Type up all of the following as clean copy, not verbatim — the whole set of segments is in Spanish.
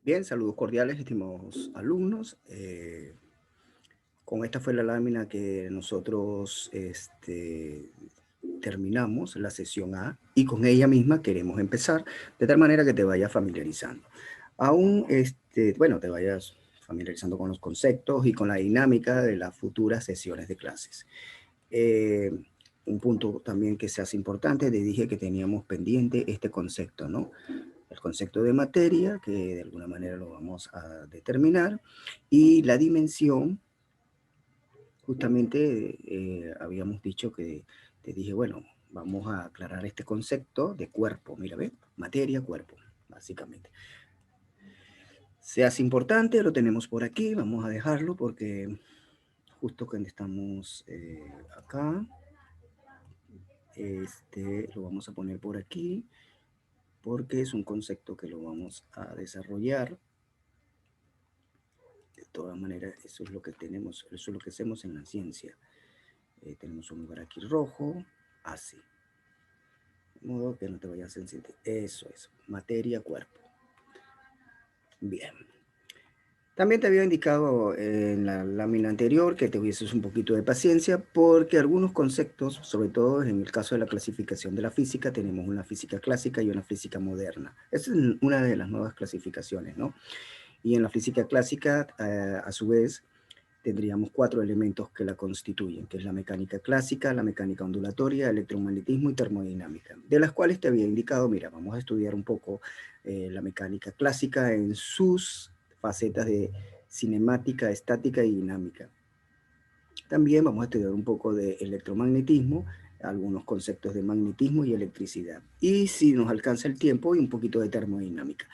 Bien, saludos cordiales, estimados alumnos. Con esta fue la lámina que nosotros terminamos la sesión A y con ella misma queremos empezar de tal manera que te vayas familiarizando. Aún, bueno, te vayas familiarizando con los conceptos y con la dinámica de las futuras sesiones de clases. Eh, un punto también que se hace importante, te dije que teníamos pendiente este concepto, ¿no? El concepto de materia, que de alguna manera lo vamos a determinar, y la dimensión, justamente habíamos dicho que, te dije, bueno, vamos a aclarar este concepto de cuerpo, mira, ve, materia, cuerpo, básicamente. Se hace importante, lo tenemos por aquí, vamos a dejarlo porque justo cuando estamos acá, lo vamos a poner por aquí, porque es un concepto que lo vamos a desarrollar. De todas maneras, eso es lo que tenemos, eso es lo que hacemos en la ciencia. Tenemos un lugar aquí rojo, así. De modo que no te vayas a sentir. Eso es, materia, cuerpo. Bien. También te había indicado en la lámina anterior que te hubieses un poquito de paciencia porque algunos conceptos, sobre todo en el caso de la clasificación de la física, tenemos una física clásica y una física moderna. Esa es una de las nuevas clasificaciones, ¿no? Y en la física clásica, a su vez, tendríamos 4 elementos que la constituyen, que es la mecánica clásica, la mecánica ondulatoria, electromagnetismo y termodinámica, de las cuales te había indicado, mira, vamos a estudiar un poco la mecánica clásica en sus facetas de cinemática, estática y dinámica. También vamos a estudiar un poco de electromagnetismo, algunos conceptos de magnetismo y electricidad. Y si nos alcanza el tiempo, y un poquito de termodinámica.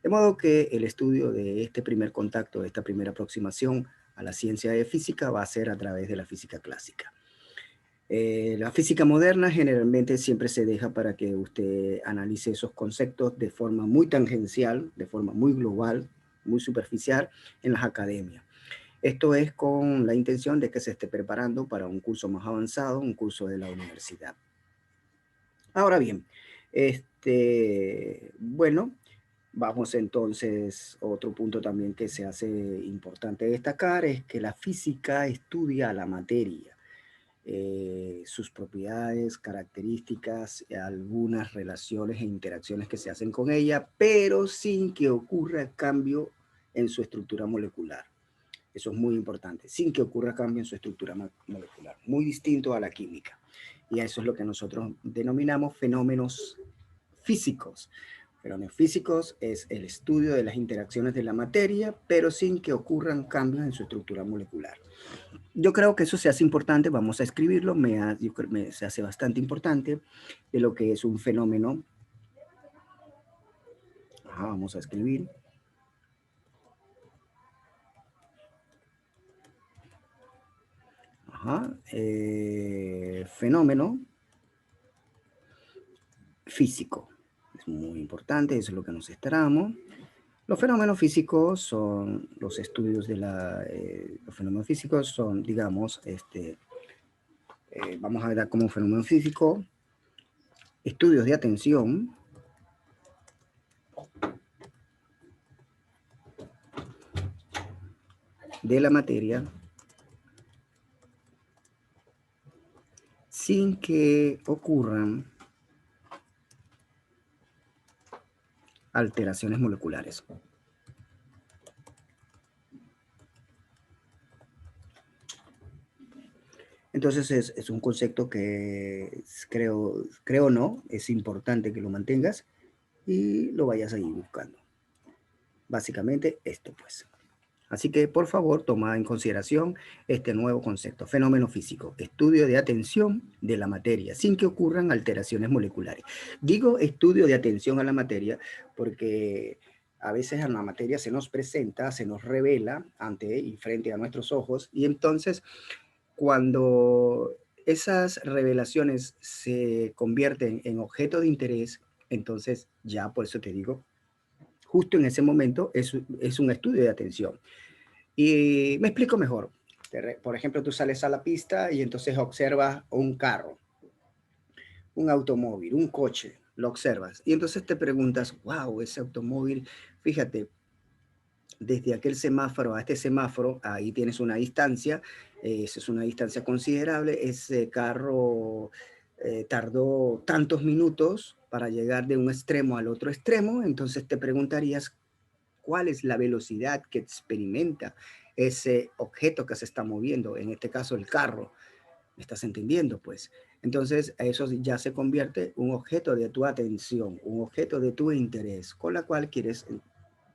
De modo que el estudio de este primer contacto, de esta primera aproximación a la ciencia de física va a ser a través de la física clásica. La física moderna generalmente siempre se deja para que usted analice esos conceptos de forma muy tangencial, de forma muy global, muy superficial en las academias. Esto es con la intención de que se esté preparando para un curso más avanzado, un curso de la universidad. Ahora bien, bueno, vamos entonces, otro punto también que se hace importante destacar es que la física estudia la materia, sus propiedades, características, algunas relaciones e interacciones que se hacen con ella, pero sin que ocurra cambio en su estructura molecular. Eso es muy importante, sin que ocurra cambio en su estructura molecular, muy distinto a la química. Y a eso es lo que nosotros denominamos fenómenos físicos. Fenómenos físicos es el estudio de las interacciones de la materia, pero sin que ocurran cambios en su estructura molecular. Yo creo que eso se hace importante, vamos a escribirlo, se hace bastante importante de lo que es un fenómeno. Ajá, vamos a escribir. Ajá, fenómeno físico. Es muy importante, eso es lo que nos esperamos. Los fenómenos físicos son los estudios de los fenómenos físicos son, digamos, vamos a ver como fenómeno físico, estudios de atención, de la materia sin que ocurran alteraciones moleculares. Entonces es un concepto que creo no, es importante que lo mantengas y lo vayas a ir buscando. Básicamente esto pues. Así que por favor toma en consideración este nuevo concepto, fenómeno físico, estudio de atención de la materia, sin que ocurran alteraciones moleculares. Digo estudio de atención a la materia porque a veces a la materia se nos presenta, se nos revela ante y frente a nuestros ojos, y entonces cuando esas revelaciones se convierten en objeto de interés, entonces ya por eso te digo, justo en ese momento es un estudio de atención. Y me explico mejor. Por ejemplo, tú sales a la pista y entonces observas un carro, un automóvil, un coche, lo observas. Y entonces te preguntas, wow, ese automóvil, fíjate, desde aquel semáforo a este semáforo, ahí tienes una distancia, esa es una distancia considerable, ese carro tardó tantos minutos para llegar de un extremo al otro extremo, entonces te preguntarías cuál es la velocidad que experimenta ese objeto que se está moviendo, en este caso el carro. ¿Me estás entendiendo? Pues entonces eso ya se convierte en un objeto de tu atención, un objeto de tu interés, con la cual quieres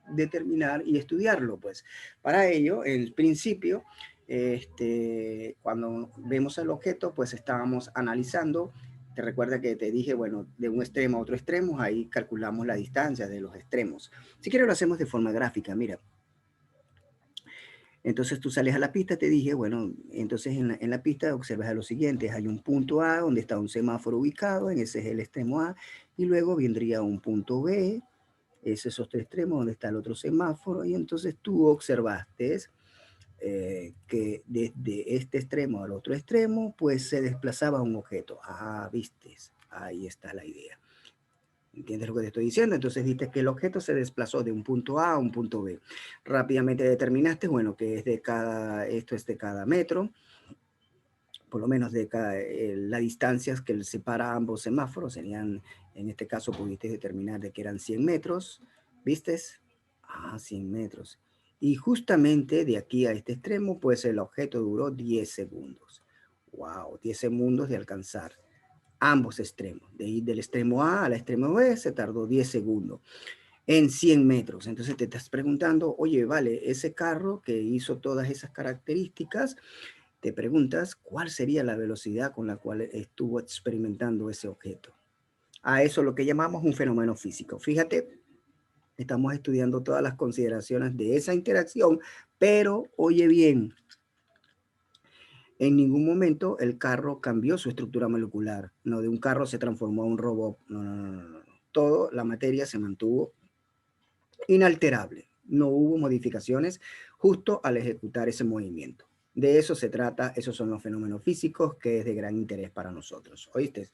determinar y estudiarlo. Pues para ello, en principio, cuando vemos el objeto, pues estábamos analizando. Te recuerda que te dije, bueno, de un extremo a otro extremo, ahí calculamos la distancia de los extremos. Si quieres lo hacemos de forma gráfica, mira. Entonces tú sales a la pista, te dije, bueno, entonces en la pista observas lo siguiente, hay un punto A donde está un semáforo ubicado, en ese es el extremo A, y luego vendría un punto B, ese es otro extremo donde está el otro semáforo, y entonces tú observaste que desde este extremo al otro extremo, pues se desplazaba un objeto. Ah, vistes, ahí está la idea. ¿Entiendes lo que te estoy diciendo? Entonces viste que el objeto se desplazó de un punto A a un punto B. Rápidamente determinaste, bueno, que es de cada, esto es de cada metro, por lo menos de cada, las distancias que separa ambos semáforos serían, en este caso pudiste determinar de que eran 100 metros, ¿vistes? Ah, 100 metros. Y justamente de aquí a este extremo, pues el objeto duró 10 segundos. Wow, 10 segundos de alcanzar ambos extremos. De ir del extremo A al extremo B se tardó 10 segundos en 100 metros. Entonces te estás preguntando, oye, vale, ese carro que hizo todas esas características, te preguntas cuál sería la velocidad con la cual estuvo experimentando ese objeto. A eso lo que llamamos un fenómeno físico. Fíjate, estamos estudiando todas las consideraciones de esa interacción, pero oye bien, en ningún momento el carro cambió su estructura molecular. No, de un carro se transformó a un robot. No, no, no, no. Todo, la materia se mantuvo inalterable. No hubo modificaciones justo al ejecutar ese movimiento. De eso se trata, esos son los fenómenos físicos que es de gran interés para nosotros. ¿Oíste?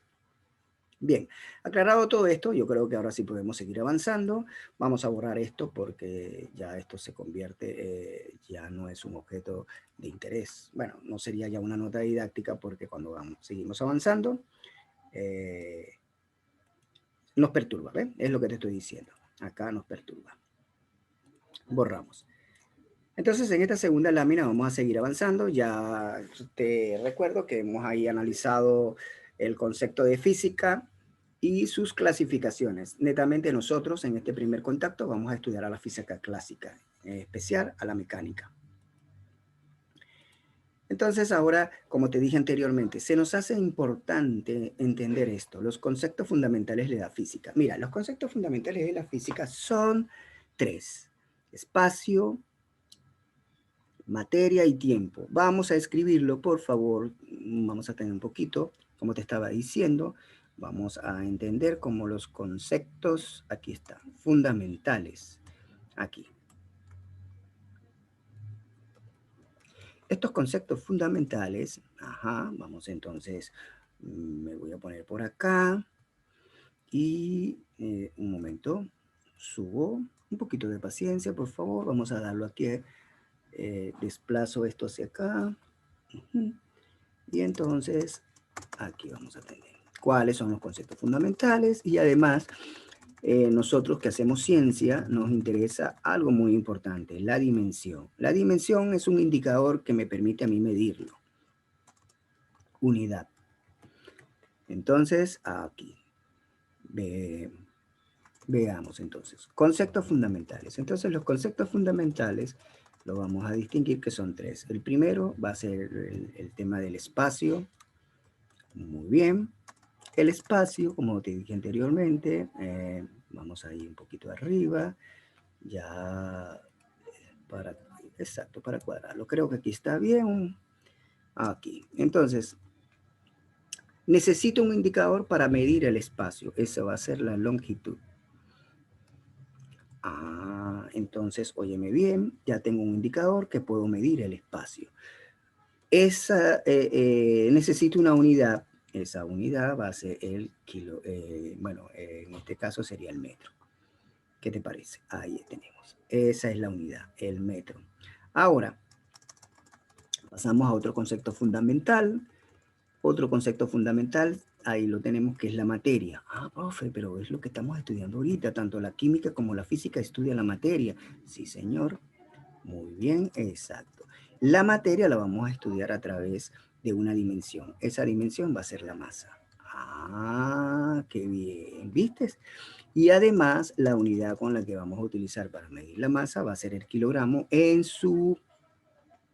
Bien, aclarado todo esto, yo creo que ahora sí podemos seguir avanzando. Vamos a borrar esto porque ya esto se convierte, ya no es un objeto de interés. Bueno, no sería ya una nota didáctica porque cuando seguimos avanzando, nos perturba, ¿ves? Es lo que te estoy diciendo. Acá nos perturba. Borramos. Entonces, en esta segunda lámina vamos a seguir avanzando. Ya te recuerdo que hemos ahí analizado el concepto de física y sus clasificaciones. Netamente nosotros en este primer contacto vamos a estudiar a la física clásica, en especial a la mecánica. Entonces ahora, como te dije anteriormente, se nos hace importante entender esto, los conceptos fundamentales de la física. Mira, los conceptos fundamentales de la física son tres: espacio, materia y tiempo. Vamos a escribirlo, por favor. Vamos a tener un poquito, como te estaba diciendo, vamos a entender como los conceptos, aquí están, fundamentales, aquí. Estos conceptos fundamentales, ajá, vamos entonces, me voy a poner por acá y un momento, subo, un poquito de paciencia, por favor, vamos a darlo aquí, desplazo esto hacia acá, y entonces aquí vamos a tener cuáles son los conceptos fundamentales y además nosotros que hacemos ciencia nos interesa algo muy importante, la dimensión. La dimensión es un indicador que me permite a mí medirlo. Unidad. Entonces, aquí. Veamos entonces. Conceptos fundamentales. Entonces, los conceptos fundamentales lo vamos a distinguir que son tres. El primero va a ser el tema del espacio. Muy bien. El espacio, como te dije anteriormente, vamos a ir un poquito arriba, ya para, exacto, para cuadrarlo. Creo que aquí está bien. Aquí. Entonces, necesito un indicador para medir el espacio. Esa va a ser la longitud. Ah, entonces, óyeme bien, ya tengo un indicador que puedo medir el espacio. Necesito una unidad. Esa unidad va a ser el kilo, bueno, en este caso sería el metro. ¿Qué te parece? Ahí tenemos. Esa es la unidad, el metro. Ahora, pasamos a otro concepto fundamental. Otro concepto fundamental, ahí lo tenemos, que es la materia. Ah, profe, pero es lo que estamos estudiando ahorita. Tanto la química como la física estudia la materia. Sí, señor. Muy bien, exacto. La materia la vamos a estudiar a través de una dimensión. Esa dimensión va a ser la masa. Ah, qué bien, ¿viste? Y además, la unidad con la que vamos a utilizar para medir la masa va a ser el kilogramo en su...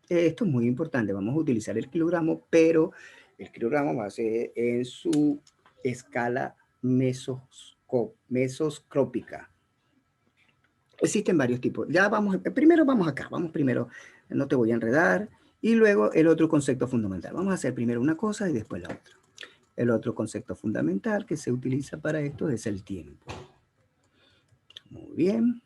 Esto es muy importante, vamos a utilizar el kilogramo, pero el kilogramo va a ser en su escala mesoscópica. Existen varios tipos. Ya vamos, primero vamos acá, vamos primero, no te voy a enredar, y luego el otro concepto fundamental. Vamos a hacer primero una cosa y después la otra. El otro concepto fundamental que se utiliza para esto es el tiempo. Muy bien.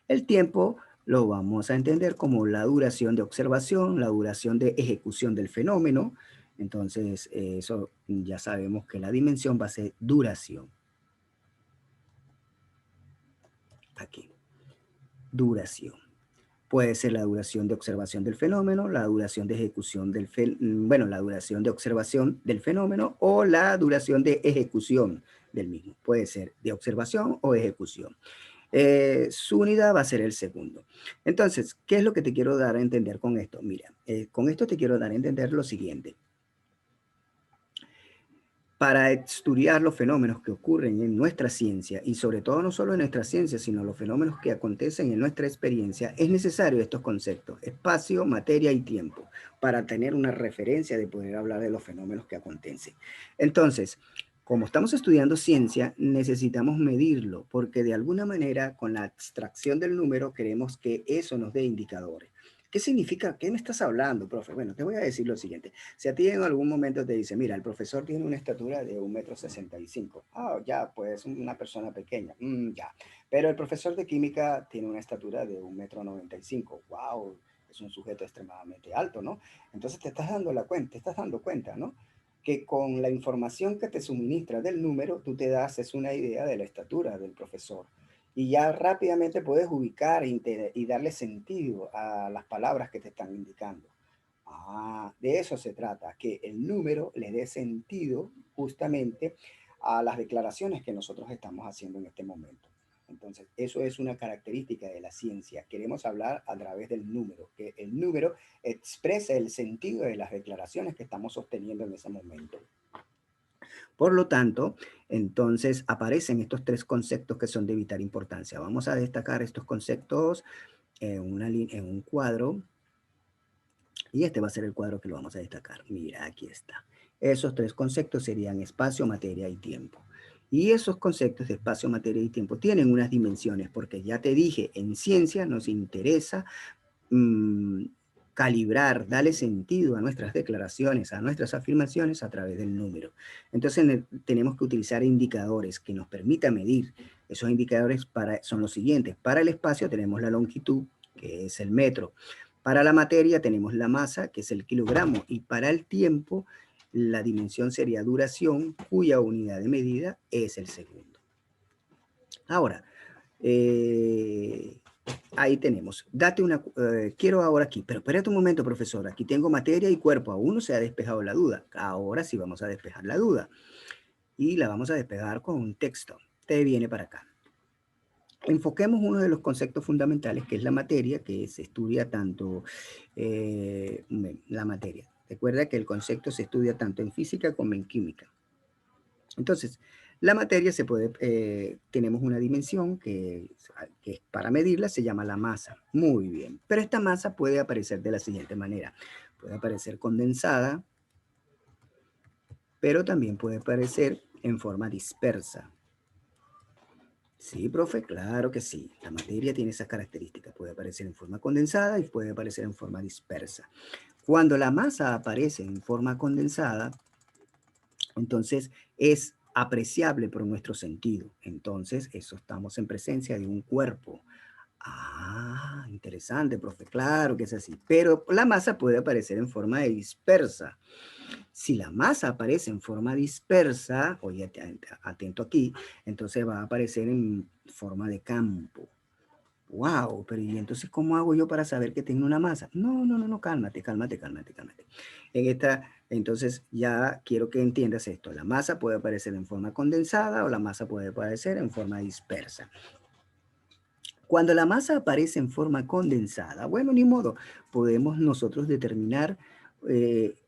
El tiempo lo vamos a entender como la duración de observación, la duración de ejecución del fenómeno. Entonces, eso ya sabemos que la dimensión va a ser duración. Aquí, duración. Puede ser la duración de observación del fenómeno, la duración de ejecución del la duración de observación del fenómeno o la duración de ejecución del mismo. Puede ser de observación o ejecución. Su unidad va a ser el segundo. Entonces, ¿qué es lo que te quiero dar a entender con esto? Mira, con esto te quiero dar a entender lo siguiente. Para estudiar los fenómenos que ocurren en nuestra ciencia, y sobre todo no solo en nuestra ciencia, sino los fenómenos que acontecen en nuestra experiencia, es necesario estos conceptos, espacio, materia y tiempo, para tener una referencia de poder hablar de los fenómenos que acontecen. Entonces, como estamos estudiando ciencia, necesitamos medirlo, porque de alguna manera, con la abstracción del número, queremos que eso nos dé indicadores. ¿Qué significa? ¿Qué me estás hablando, profe? Bueno, te voy a decir lo siguiente. Si a ti en algún momento te dice, mira, el profesor tiene una estatura de 1,65 m. Ah, ya, pues una persona pequeña. Ya. Pero el profesor de química tiene una estatura de 1,95 m. Wow, es un sujeto extremadamente alto, ¿no? Entonces te estás dando te estás dando cuenta, ¿no? Que con la información que te suministra del número, tú te das una idea de la estatura del profesor y ya rápidamente puedes ubicar y darle sentido a las palabras que te están indicando. Ah, de eso se trata, que el número le dé sentido justamente a las declaraciones que nosotros estamos haciendo en este momento. Entonces, eso es una característica de la ciencia. Queremos hablar a través del número, que el número exprese el sentido de las declaraciones que estamos sosteniendo en ese momento. Por lo tanto, entonces aparecen estos tres conceptos que son de vital importancia. Vamos a destacar estos conceptos en un cuadro, y este va a ser el cuadro que lo vamos a destacar. Mira, aquí está. Esos tres conceptos serían espacio, materia y tiempo. Y esos conceptos de espacio, materia y tiempo tienen unas dimensiones, porque ya te dije, en ciencia nos interesa calibrar, darle sentido a nuestras declaraciones, a nuestras afirmaciones a través del número. Entonces tenemos que utilizar indicadores que nos permitan medir. Esos indicadores son los siguientes. Para el espacio tenemos la longitud, que es el metro. Para la materia tenemos la masa, que es el kilogramo. Y para el tiempo, la dimensión sería duración, cuya unidad de medida es el segundo. Ahora, ahí tenemos. Quiero ahora aquí, pero espérate un momento, profesor. Aquí tengo materia y cuerpo. Aún no se ha despejado la duda. Ahora sí vamos a despejar la duda. Y la vamos a despejar con un texto. Te viene para acá. Enfoquemos uno de los conceptos fundamentales, que es la materia, que se estudia tanto la materia. Recuerda que el concepto se estudia tanto en física como en química. Entonces, la materia tenemos una dimensión que para medirla se llama la masa. Muy bien. Pero esta masa puede aparecer de la siguiente manera. Puede aparecer condensada, pero también puede aparecer en forma dispersa. Sí, profe, claro que sí. La materia tiene esas características. Puede aparecer en forma condensada y puede aparecer en forma dispersa. Cuando la masa aparece en forma condensada, entonces es apreciable por nuestro sentido. Entonces, eso estamos en presencia de un cuerpo. Ah, interesante, profe. Claro que es así. Pero la masa puede aparecer en forma de dispersa. Si la masa aparece en forma dispersa, oye, atento aquí, entonces va a aparecer en forma de campo. Wow, pero ¿y entonces cómo hago yo para saber que tengo una masa? No, no, no, no, cálmate, cálmate, cálmate, cálmate. Entonces ya quiero que entiendas esto. La masa puede aparecer en forma condensada o la masa puede aparecer en forma dispersa. Cuando la masa aparece en forma condensada, bueno, ni modo, podemos nosotros determinar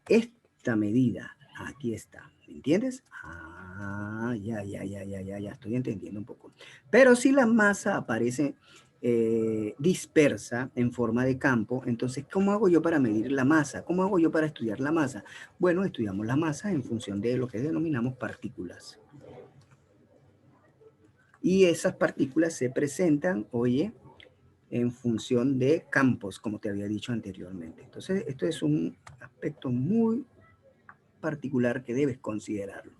esta medida. Aquí está, ¿me entiendes? Ah, ya, estoy entendiendo un poco. Pero si la masa aparece dispersa en forma de campo, entonces, ¿cómo hago yo para medir la masa? ¿Cómo hago yo para estudiar la masa? Bueno, estudiamos la masa en función de lo que denominamos partículas. Y esas partículas se presentan, oye, en función de campos, como te había dicho anteriormente. Entonces, esto es un aspecto muy particular que debes considerarlo.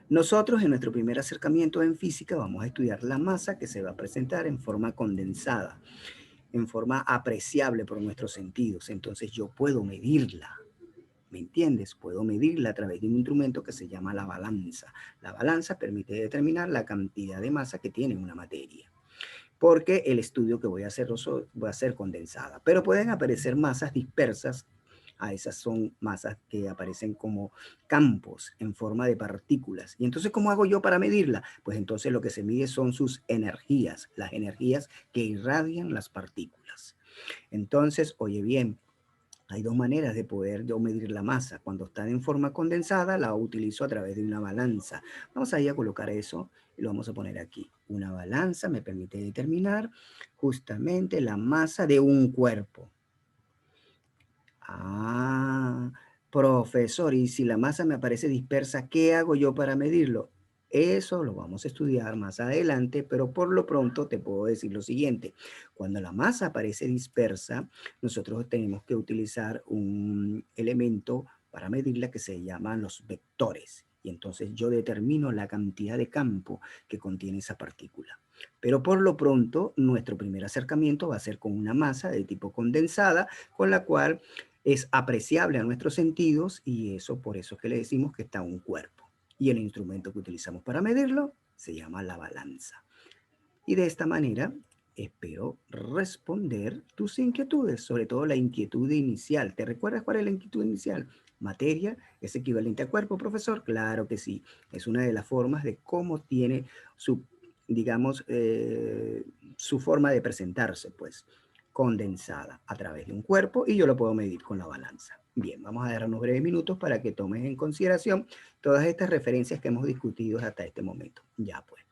Nosotros en nuestro primer acercamiento en física vamos a estudiar la masa que se va a presentar en forma condensada, en forma apreciable por nuestros sentidos. Entonces yo puedo medirla. ¿Me entiendes? Puedo medirla a través de un instrumento que se llama la balanza. La balanza permite determinar la cantidad de masa que tiene una materia, porque el estudio que voy a hacer va a ser condensada. Pero pueden aparecer masas dispersas. A esas son masas que aparecen como campos en forma de partículas. Y entonces, ¿cómo hago yo para medirla? Pues entonces lo que se mide son sus energías, las energías que irradian las partículas. Entonces, oye bien, hay dos maneras de poder yo medir la masa. Cuando está en forma condensada, la utilizo a través de una balanza. Vamos a ir a colocar eso y lo vamos a poner aquí. Una balanza me permite determinar justamente la masa de un cuerpo. Ah, profesor, y si la masa me aparece dispersa, ¿qué hago yo para medirlo? Eso lo vamos a estudiar más adelante, pero por lo pronto te puedo decir lo siguiente. Cuando la masa aparece dispersa, nosotros tenemos que utilizar un elemento para medirla que se llaman los vectores. Y entonces yo determino la cantidad de campo que contiene esa partícula. Pero por lo pronto, nuestro primer acercamiento va a ser con una masa de tipo condensada, con la cual es apreciable a nuestros sentidos y eso por eso es que le decimos que está un cuerpo. Y el instrumento que utilizamos para medirlo se llama la balanza. Y de esta manera espero responder tus inquietudes, sobre todo la inquietud inicial. ¿Te recuerdas cuál es la inquietud inicial? ¿Materia es equivalente a cuerpo, profesor? Claro que sí. Es una de las formas de cómo tiene su, digamos, su forma de presentarse, pues, condensada a través de un cuerpo y yo lo puedo medir con la balanza. Bien, vamos a dar unos breves minutos para que tomes en consideración todas estas referencias que hemos discutido hasta este momento. Ya pues.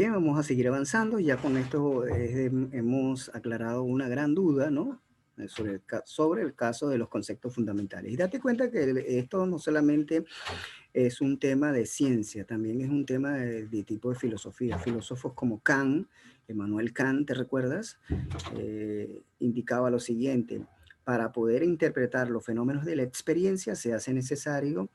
Bien, vamos a seguir avanzando. Ya con esto hemos aclarado una gran duda, ¿no? Sobre el caso de los conceptos fundamentales. Y date cuenta que esto no solamente es un tema de ciencia, también es un tema de tipo de filosofía. Filósofos como Kant, Emmanuel Kant, ¿te recuerdas? Indicaba lo siguiente: para poder interpretar los fenómenos de la experiencia se hace necesario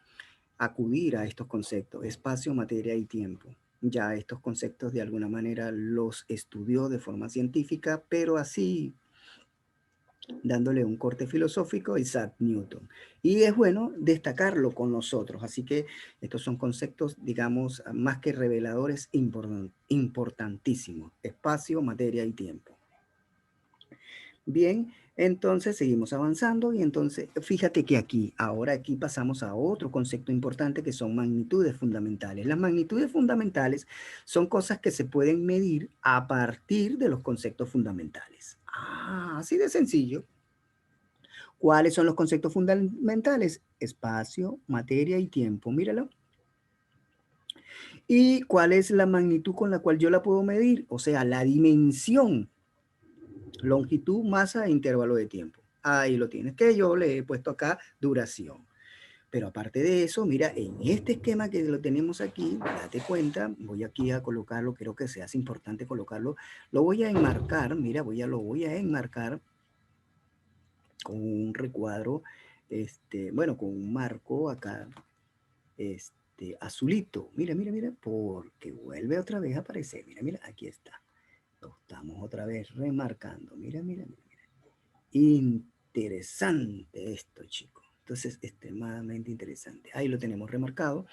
acudir a estos conceptos, espacio, materia y tiempo. Ya estos conceptos de alguna manera los estudió de forma científica, pero así dándole un corte filosófico, Isaac Newton. Y es bueno destacarlo con nosotros. Así que estos son conceptos, digamos, más que reveladores, importantísimos. Espacio, materia y tiempo. Bien, entonces seguimos avanzando y entonces fíjate que ahora aquí pasamos a otro concepto importante que son magnitudes fundamentales. Las magnitudes fundamentales son cosas que se pueden medir a partir de los conceptos fundamentales. Así de sencillo. ¿Cuáles son los conceptos fundamentales? Espacio, materia y tiempo. Míralo. ¿Y cuál es la magnitud con la cual yo la puedo medir? O sea, la dimensión, longitud, masa e intervalo de tiempo. Ahí lo tienes, que yo le he puesto acá duración. Pero aparte de eso, mira, en este esquema que lo tenemos aquí, date cuenta, voy aquí a colocarlo, creo que se hace importante colocarlo, lo voy a enmarcar, mira, lo voy a enmarcar con un recuadro, bueno, con un marco acá, azulito. Mira, mira, mira, porque vuelve otra vez a aparecer. Mira, mira, aquí está. Lo estamos otra vez remarcando. Mira, mira, mira, mira. Interesante esto, chicos. Entonces, extremadamente interesante. Ahí lo tenemos remarcado.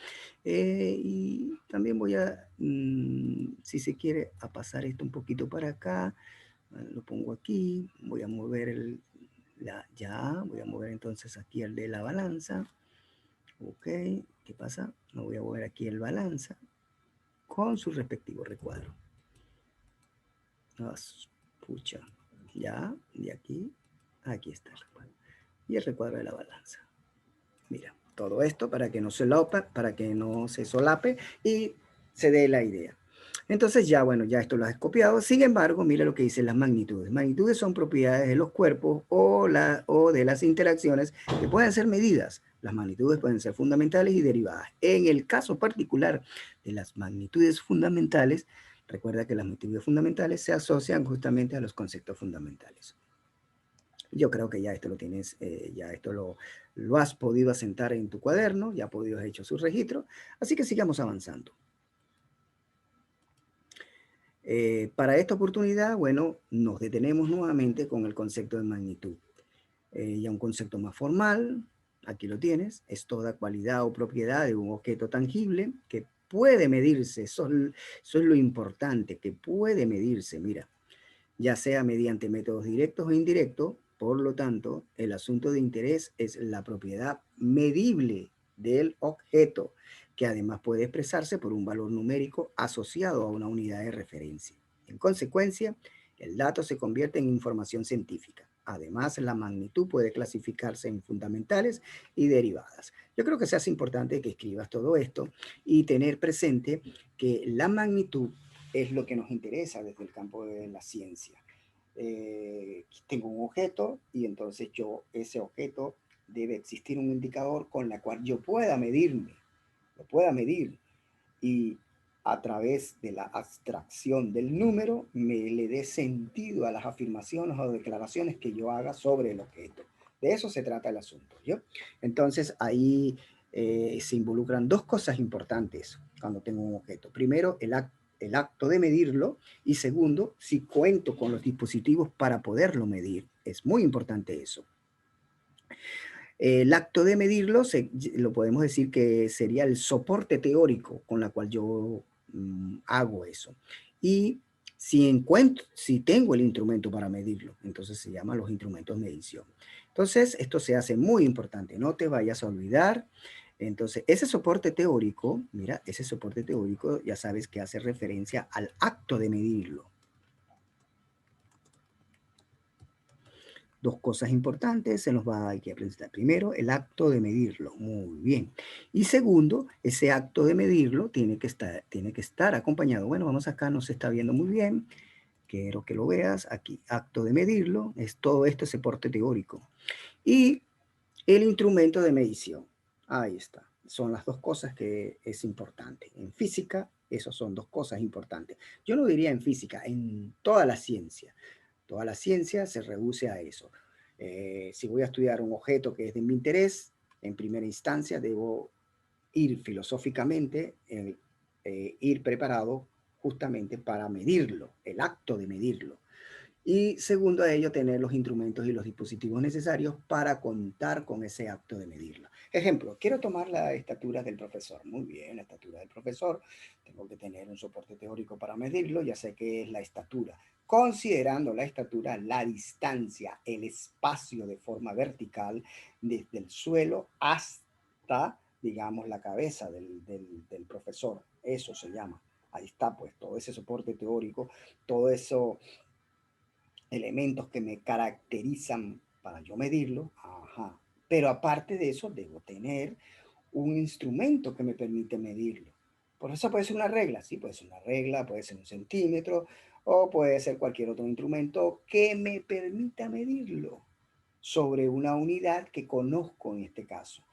Y también voy a, si se quiere, a pasar esto un poquito para acá. Lo pongo aquí. Voy a mover voy a mover entonces aquí el de la balanza. Ok, ¿qué pasa? Me voy a mover aquí el balanza con su respectivo recuadro. Pucha, ya, de aquí está el recuadro. Y el recuadro de la balanza. Mira, todo esto para que no se solape y se dé la idea. Entonces ya, bueno, ya esto lo has copiado. Sin embargo, mira lo que dicen las magnitudes. Magnitudes son propiedades de los cuerpos o de las interacciones que pueden ser medidas. Las magnitudes pueden ser fundamentales y derivadas. En el caso particular de las magnitudes fundamentales, recuerda que las magnitudes fundamentales se asocian justamente a los conceptos fundamentales. Yo creo que ya esto lo tienes, ya esto lo has podido asentar en tu cuaderno, ya has podido haber hecho su registro, así que sigamos avanzando. Para esta oportunidad, bueno, nos detenemos nuevamente con el concepto de magnitud. Ya un concepto más formal, aquí lo tienes, es toda cualidad o propiedad de un objeto tangible que puede medirse, eso es lo importante, que puede medirse, mira, ya sea mediante métodos directos o indirectos. Por lo tanto, el asunto de interés es la propiedad medible del objeto, que además puede expresarse por un valor numérico asociado a una unidad de referencia. En consecuencia, el dato se convierte en información científica. Además, la magnitud puede clasificarse en fundamentales y derivadas. Yo creo que se hace importante que escribas todo esto y tener presente que la magnitud es lo que nos interesa desde el campo de la ciencia. Tengo un objeto y entonces ese objeto debe existir un indicador con la cual yo pueda medirme, lo pueda medir y a través de la abstracción del número me le dé sentido a las afirmaciones o declaraciones que yo haga sobre el objeto. De eso se trata el asunto, ¿yo? Entonces ahí se involucran dos cosas importantes cuando tengo un objeto. Primero, el acto de medirlo y segundo, si cuento con los dispositivos para poderlo medir. Es muy importante eso. El acto de medirlo lo podemos decir que sería el soporte teórico con la cual yo hago eso. Y si tengo el instrumento para medirlo, entonces se llama los instrumentos de medición. Entonces, esto se hace muy importante, no te vayas a olvidar. Entonces, ese soporte teórico, mira, ese soporte teórico ya sabes que hace referencia al acto de medirlo. Dos cosas importantes se nos va a que presentar. Primero, el acto de medirlo. Muy bien. Y segundo, ese acto de medirlo tiene que estar acompañado. Bueno, vamos acá, no se está viendo muy bien. Quiero que lo veas aquí. Acto de medirlo, es todo esto, ese soporte teórico. Y el instrumento de medición. Ahí está. Son las dos cosas que es importante. En física, esas son dos cosas importantes. Yo no diría en física, en toda la ciencia. Toda la ciencia se reduce a eso. Si voy a estudiar un objeto que es de mi interés, en primera instancia debo ir filosóficamente, ir preparado justamente para medirlo, el acto de medirlo. Y segundo a ello, tener los instrumentos y los dispositivos necesarios para contar con ese acto de medirlo. Ejemplo, quiero tomar la estatura del profesor. Muy bien, la estatura del profesor. Tengo que tener un soporte teórico para medirlo. Ya sé qué es la estatura. Considerando la estatura, la distancia, el espacio de forma vertical desde el suelo hasta, digamos, la cabeza del profesor. Eso se llama. Ahí está, pues, todo ese soporte teórico, todo eso elementos que me caracterizan para yo medirlo. Ajá. Pero aparte de eso, debo tener un instrumento que me permite medirlo. Por eso puede ser una regla, sí, puede ser una regla, puede ser un centímetro o puede ser cualquier otro instrumento que me permita medirlo sobre una unidad que conozco en este caso.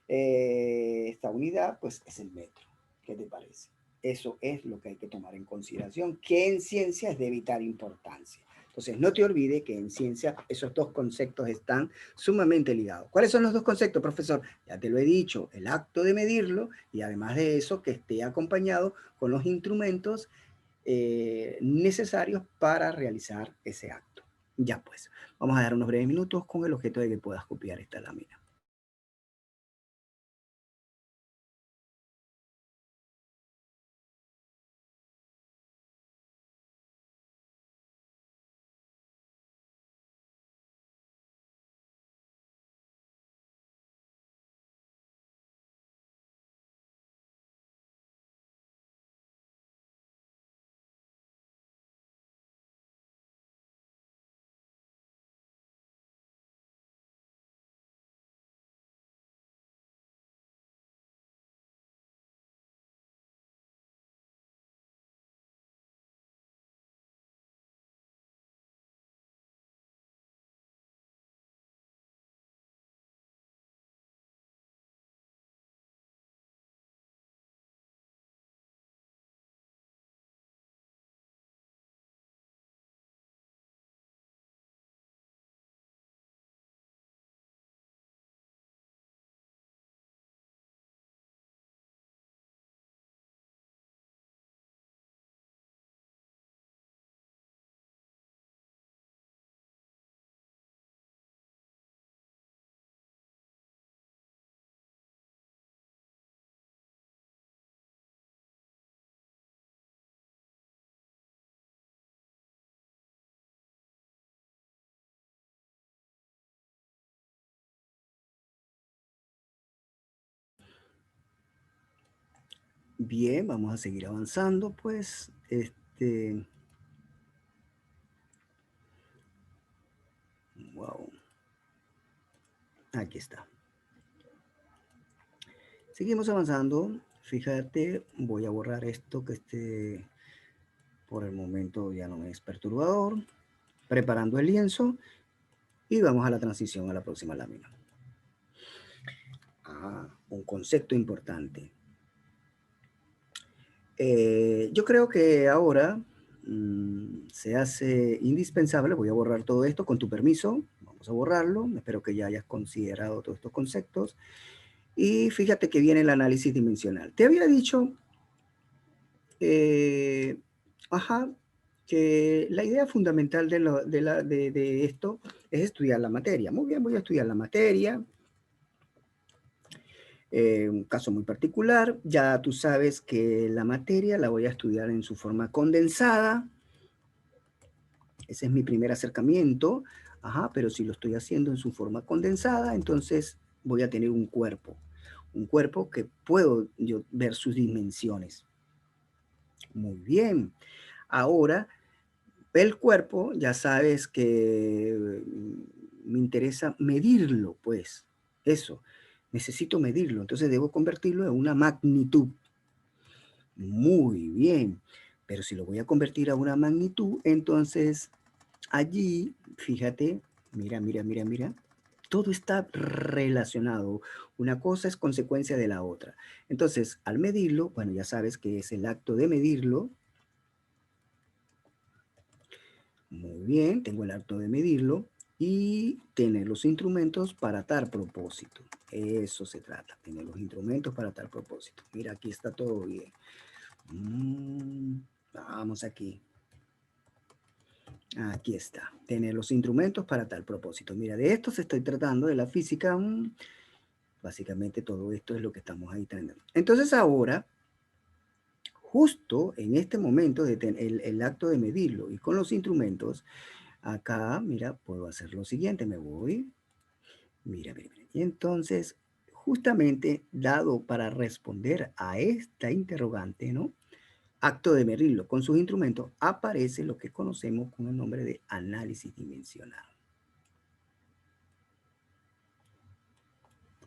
Esta unidad, pues, es el metro. ¿Qué te parece? Eso es lo que hay que tomar en consideración, que en ciencia es de vital importancia. Entonces, no te olvides que en ciencia esos dos conceptos están sumamente ligados. ¿Cuáles son los dos conceptos, profesor? Ya te lo he dicho, el acto de medirlo y además de eso, que esté acompañado con los instrumentos necesarios para realizar ese acto. Ya pues, vamos a dar unos breves minutos con el objeto de que puedas copiar esta lámina. Bien, vamos a seguir avanzando, pues, wow, aquí está. Seguimos avanzando, fíjate, voy a borrar esto que por el momento ya no me es perturbador, preparando el lienzo y vamos a la transición a la próxima lámina. Un concepto importante. Yo creo que ahora se hace indispensable, voy a borrar todo esto con tu permiso, vamos a borrarlo, espero que ya hayas considerado todos estos conceptos. Y fíjate que viene el análisis dimensional. Te había dicho, eh, que la idea fundamental de esto es estudiar la materia. Muy bien, voy a estudiar la materia. Un caso muy particular, ya tú sabes que la materia la voy a estudiar en su forma condensada. Ese es mi primer acercamiento. Pero si lo estoy haciendo en su forma condensada, entonces voy a tener un cuerpo que puedo yo ver sus dimensiones. Muy bien. Ahora, el cuerpo, ya sabes que me interesa medirlo, pues. Eso, necesito medirlo. Entonces debo convertirlo en una magnitud. Muy bien. Pero si lo voy a convertir a una magnitud, entonces allí, fíjate, mira, mira, mira, mira, todo está relacionado. Una cosa es consecuencia de la otra. Entonces, al medirlo, bueno, ya sabes que es el acto de medirlo. Muy bien, tengo el acto de medirlo y tener los instrumentos para tal propósito. Eso se trata, tener los instrumentos para tal propósito. Mira, aquí está todo bien. Vamos aquí. Aquí está, tener los instrumentos para tal propósito. Mira, de esto se estoy tratando, de la física. Básicamente todo esto es lo que estamos ahí teniendo. Entonces ahora, justo en este momento, de el acto de medirlo y con los instrumentos, acá, mira, puedo hacer lo siguiente, me voy, mira, mira, mira. Y entonces, justamente dado para responder a esta interrogante, ¿no? Acto de medirlo con sus instrumentos, aparece lo que conocemos con el nombre de análisis dimensional.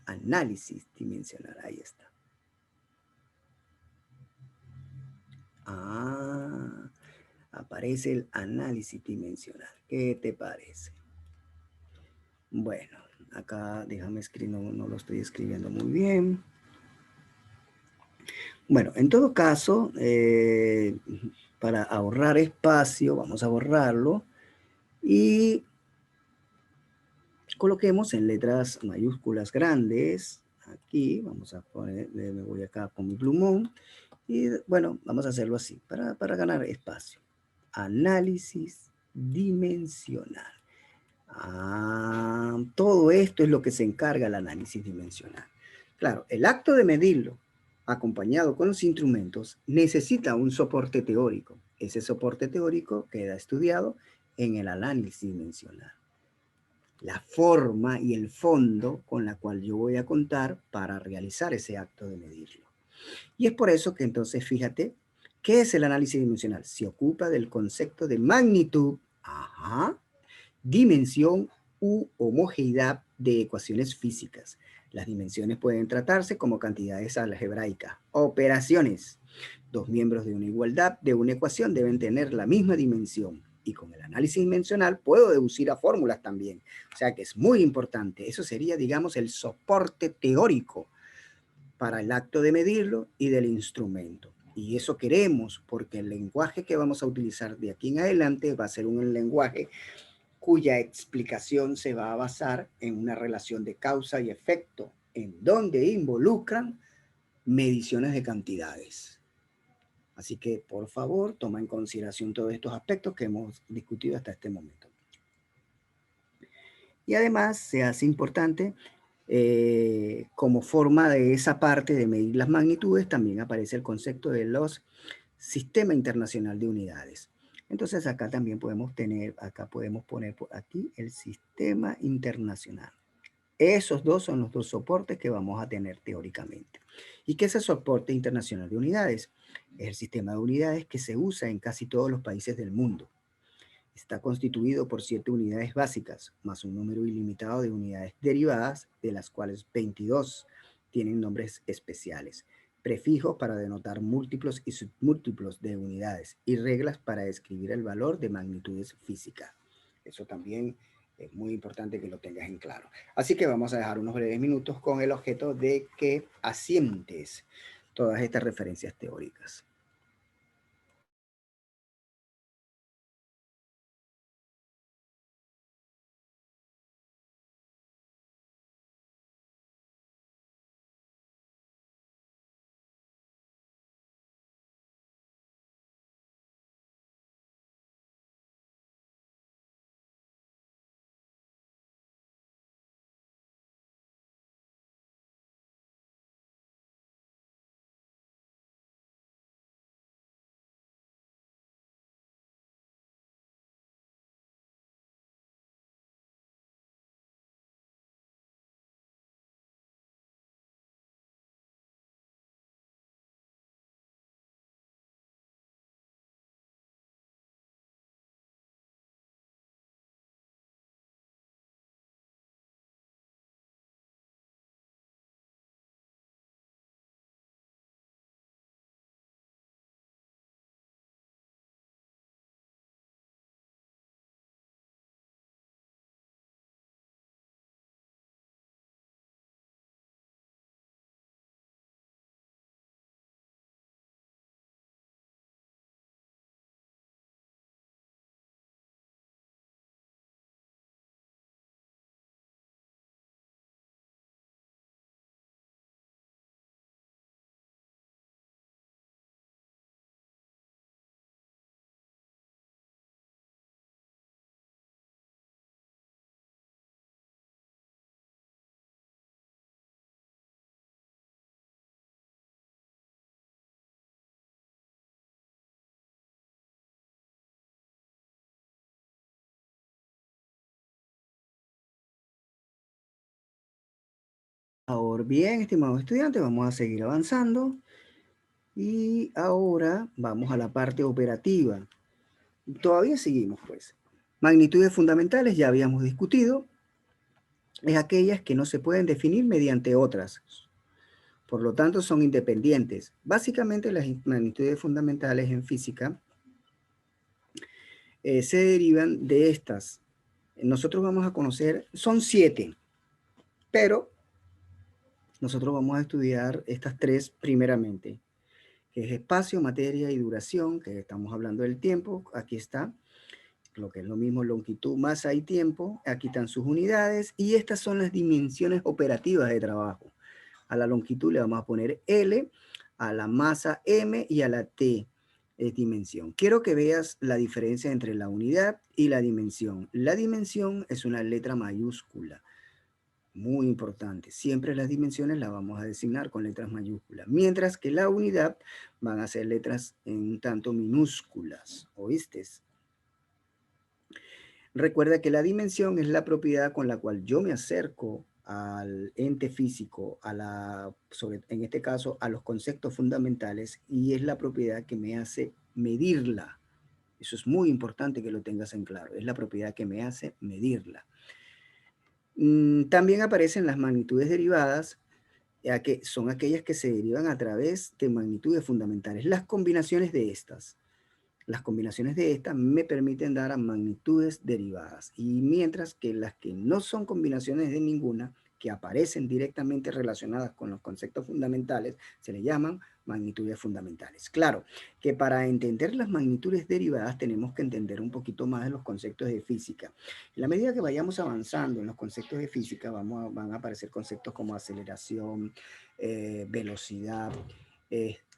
Análisis dimensional, ahí está. Aparece el análisis dimensional. ¿Qué te parece? Bueno, acá déjame escribir, no lo estoy escribiendo muy bien. Bueno, en todo caso, para ahorrar espacio, vamos a borrarlo y coloquemos en letras mayúsculas grandes. Aquí, vamos a poner, me voy acá con mi plumón y bueno, vamos a hacerlo así para ganar espacio. Análisis dimensional. Todo esto es lo que se encarga el análisis dimensional. Claro, el acto de medirlo, acompañado con los instrumentos, necesita un soporte teórico. Ese soporte teórico queda estudiado en el análisis dimensional. La forma y el fondo con la cual yo voy a contar para realizar ese acto de medirlo. Y es por eso que entonces, fíjate, ¿qué es el análisis dimensional? Se ocupa del concepto de magnitud, dimensión u homogeneidad de ecuaciones físicas. Las dimensiones pueden tratarse como cantidades algebraicas. Operaciones. Dos miembros de una igualdad de una ecuación deben tener la misma dimensión. Y con el análisis dimensional puedo deducir a fórmulas también. O sea que es muy importante. Eso sería, digamos, el soporte teórico para el acto de medirlo y del instrumento. Y eso queremos porque el lenguaje que vamos a utilizar de aquí en adelante va a ser un lenguaje cuya explicación se va a basar en una relación de causa y efecto, en donde involucran mediciones de cantidades. Así que, por favor, toma en consideración todos estos aspectos que hemos discutido hasta este momento. Y además, se hace importante, como forma de esa parte de medir las magnitudes, también aparece el concepto de los Sistema Internacional de Unidades. Entonces acá también podemos tener, acá podemos poner por aquí el Sistema Internacional. Esos dos son los dos soportes que vamos a tener teóricamente. ¿Y qué es el soporte internacional de unidades? Es el sistema de unidades que se usa en casi todos los países del mundo. Está constituido por 7 unidades básicas, más un número ilimitado de unidades derivadas, de las cuales 22 tienen nombres especiales, prefijos para denotar múltiplos y submúltiplos de unidades y reglas para describir el valor de magnitudes físicas. Eso también es muy importante que lo tengas en claro. Así que vamos a dejar unos breves minutos con el objeto de que asientes todas estas referencias teóricas. Ahora bien, estimados estudiantes, vamos a seguir avanzando. Y ahora vamos a la parte operativa. Todavía seguimos, pues. Magnitudes fundamentales, ya habíamos discutido, es aquellas que no se pueden definir mediante otras. Por lo tanto, son independientes. Básicamente, las magnitudes fundamentales en física se derivan de estas. Nosotros vamos a conocer, son 7, pero nosotros vamos a estudiar estas 3 primeramente, que es espacio, materia y duración, que estamos hablando del tiempo. Aquí está, lo que es lo mismo, longitud, masa y tiempo. Aquí están sus unidades y estas son las dimensiones operativas de trabajo. A la longitud le vamos a poner L, a la masa M y a la T es dimensión. Quiero que veas la diferencia entre la unidad y la dimensión. La dimensión es una letra mayúscula. Muy importante, siempre las dimensiones las vamos a designar con letras mayúsculas, mientras que la unidad van a ser letras en tanto minúsculas, ¿oíste? Recuerda que la dimensión es la propiedad con la cual yo me acerco al ente físico, en este caso a los conceptos fundamentales, y es la propiedad que me hace medirla. Eso es muy importante que lo tengas en claro, es la propiedad que me hace medirla. También aparecen las magnitudes derivadas, ya que son aquellas que se derivan a través de magnitudes fundamentales. Las combinaciones de estas me permiten dar a magnitudes derivadas, y mientras que las que no son combinaciones de ninguna, que aparecen directamente relacionadas con los conceptos fundamentales, se le llaman magnitudes fundamentales. Claro que para entender las magnitudes derivadas tenemos que entender un poquito más de los conceptos de física. En la medida que vayamos avanzando en los conceptos de física, van a aparecer conceptos como aceleración, velocidad.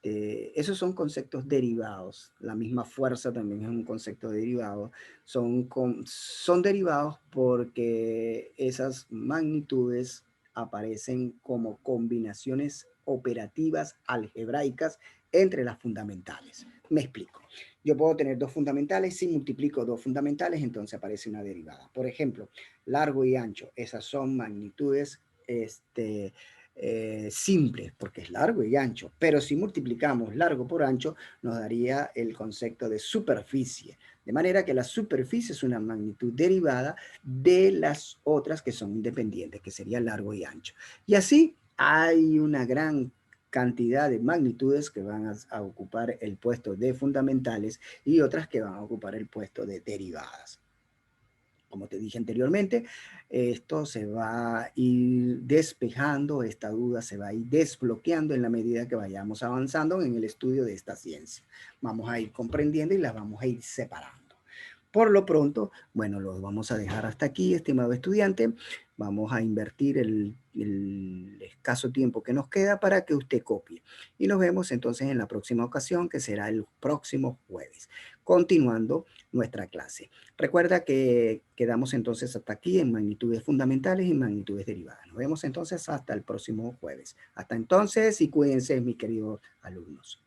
Esos son conceptos derivados. La misma fuerza también es un concepto derivado. Son derivados porque esas magnitudes aparecen como combinaciones operativas algebraicas entre las fundamentales. Me explico. Yo puedo tener dos fundamentales, si multiplico dos fundamentales, entonces aparece una derivada. Por ejemplo, largo y ancho, esas son magnitudes simples, porque es largo y ancho, pero si multiplicamos largo por ancho, nos daría el concepto de superficie, de manera que la superficie es una magnitud derivada de las otras que son independientes, que sería largo y ancho. Y así hay una gran cantidad de magnitudes que van a ocupar el puesto de fundamentales y otras que van a ocupar el puesto de derivadas. Como te dije anteriormente, esto se va a ir despejando, esta duda se va a ir desbloqueando en la medida que vayamos avanzando en el estudio de esta ciencia. Vamos a ir comprendiendo y las vamos a ir separando. Por lo pronto, bueno, los vamos a dejar hasta aquí, estimado estudiante. Vamos a invertir el escaso tiempo que nos queda para que usted copie. Y nos vemos entonces en la próxima ocasión, que será el próximo jueves, continuando nuestra clase. Recuerda que quedamos entonces hasta aquí en magnitudes fundamentales y magnitudes derivadas. Nos vemos entonces hasta el próximo jueves. Hasta entonces y cuídense, mis queridos alumnos.